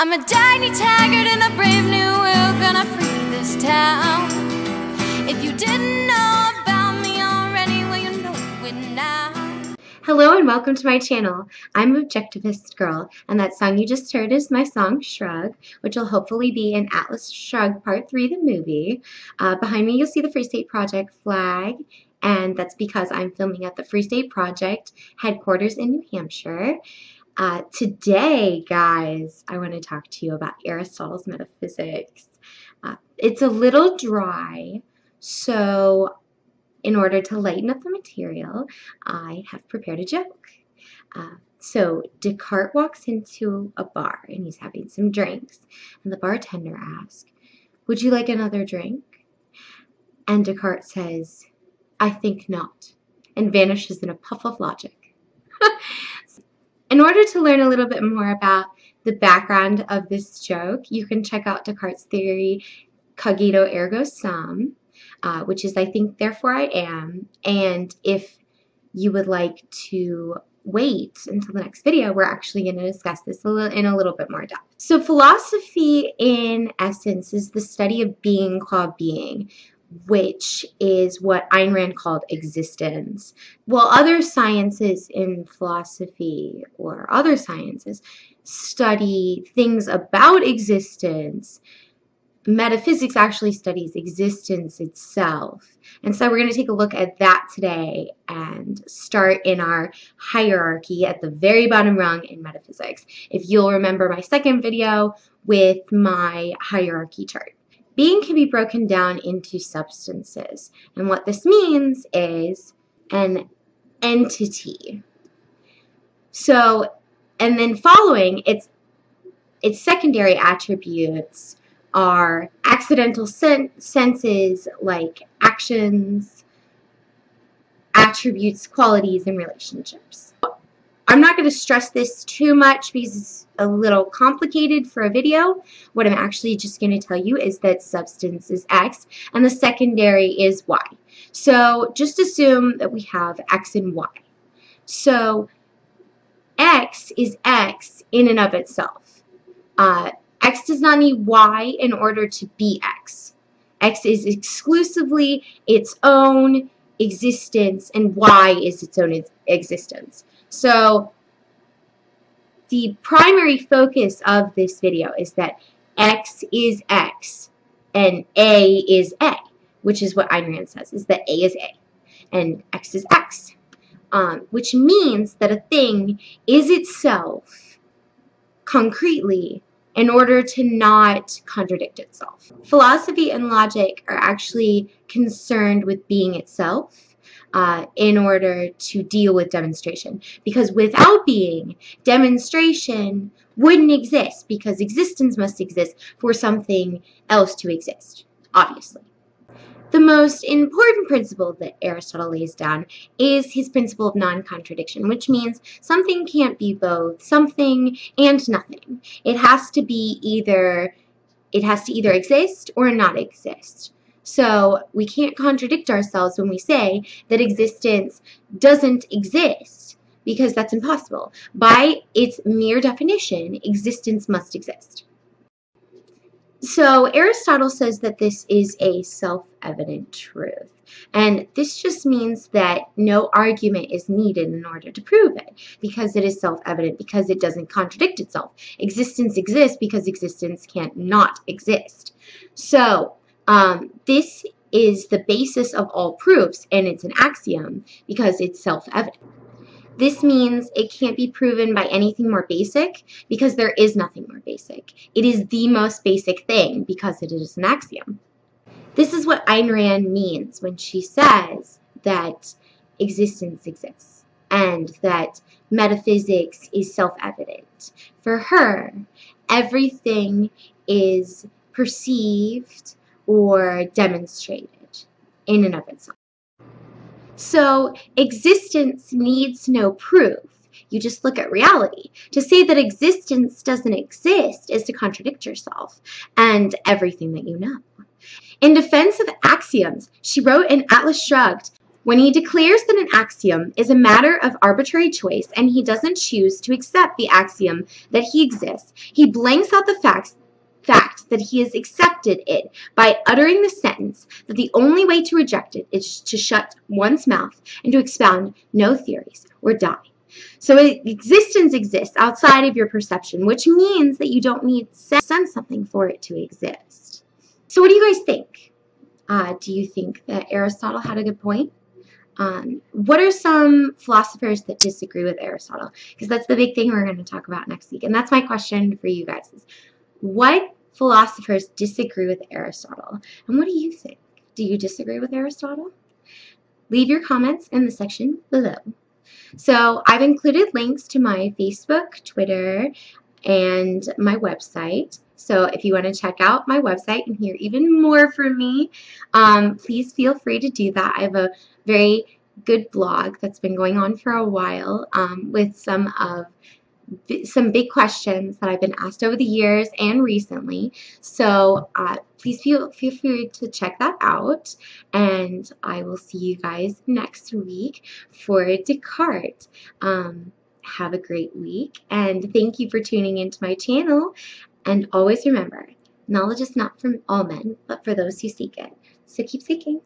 I'm a tiny taggart in a brave new world, gonna free this town. If you didn't know about me already, well, you know it now. Hello and welcome to my channel. I'm Objectivist Girl, and that song you just heard is my song Shrug, which will hopefully be in Atlas Shrugged Part 3, the movie. Behind me you'll see the Free State Project flag, and that's because I'm filming at the Free State Project headquarters in New Hampshire. Today, guys, I want to talk to you about Aristotle's Metaphysics. It's a little dry, so in order to lighten up the material, I have prepared a joke. So Descartes walks into a bar and he's having some drinks, and the bartender asks, "Would you like another drink?" And Descartes says, "I think not," and vanishes in a puff of logic. In order to learn a little bit more about the background of this joke, you can check out Descartes' theory, Cogito ergo sum, which is I think, therefore I am. And if you would like to wait until the next video, we're actually going to discuss this in a little bit more depth. So philosophy, in essence, is the study of being qua being, which is what Ayn Rand called existence. While other sciences in philosophy or other sciences study things about existence, metaphysics actually studies existence itself. And so we're going to take a look at that today and start in our hierarchy at the very bottom rung in metaphysics. If you'll remember my second video with my hierarchy chart. Being can be broken down into substances, and what this means is an entity. So, and then following its secondary attributes are accidental senses like actions, attributes, qualities, and relationships. I'm not going to stress this too much because it's a little complicated for a video. What I'm actually just going to tell you is that substance is X and the secondary is Y. So just assume that we have X and Y. So X is X in and of itself. X does not need Y in order to be X. X is exclusively its own existence and Y is its own existence. So the primary focus of this video is that X is X and A is A, which is what Ayn Rand says, is that A is A and X is X, which means that a thing is itself concretely in order to not contradict itself. Philosophy and logic are actually concerned with being itself, in order to deal with demonstration. Because without being, demonstration wouldn't exist, because existence must exist for something else to exist, obviously. The most important principle that Aristotle lays down is his principle of non-contradiction, which means something can't be both something and nothing. It has to either exist or not exist. So we can't contradict ourselves when we say that existence doesn't exist, because that's impossible. By its mere definition, existence must exist. So Aristotle says that this is a self-evident truth. And this just means that no argument is needed in order to prove it, because it is self-evident, because it doesn't contradict itself. Existence exists because existence can't not exist. So this is the basis of all proofs, and it's an axiom because it's self-evident. This means it can't be proven by anything more basic, because there is nothing more basic. It is the most basic thing because it is an axiom. This is what Ayn Rand means when she says that existence exists and that metaphysics is self-evident. For her, everything is perceived or demonstrated in and of itself. So existence needs no proof. You just look at reality. To say that existence doesn't exist is to contradict yourself and everything that you know. In defense of axioms, she wrote in Atlas Shrugged, When he declares that an axiom is a matter of arbitrary choice and he doesn't choose to accept the axiom that he exists, he blanks out the fact that he has accepted it by uttering the sentence that the only way to reject it is to shut one's mouth and to expound no theories or die. So existence exists outside of your perception, which means that you don't need to sense something for it to exist. So what do you guys think? Do you think that Aristotle had a good point? What are some philosophers that disagree with Aristotle? Because that's the big thing we're going to talk about next week. And that's my question for you guys. Is what philosophers disagree with Aristotle? And what do you think? Do you disagree with Aristotle? Leave your comments in the section below. So I've included links to my Facebook, Twitter, and my website. So if you want to check out my website and hear even more from me, please feel free to do that. I have a very good blog that's been going on for a while with some big questions that I've been asked over the years and recently. So please feel free to check that out. And I will see you guys next week for Descartes. Have a great week, and thank you for tuning into my channel. And always remember, knowledge is not from all men, but for those who seek it. So keep seeking.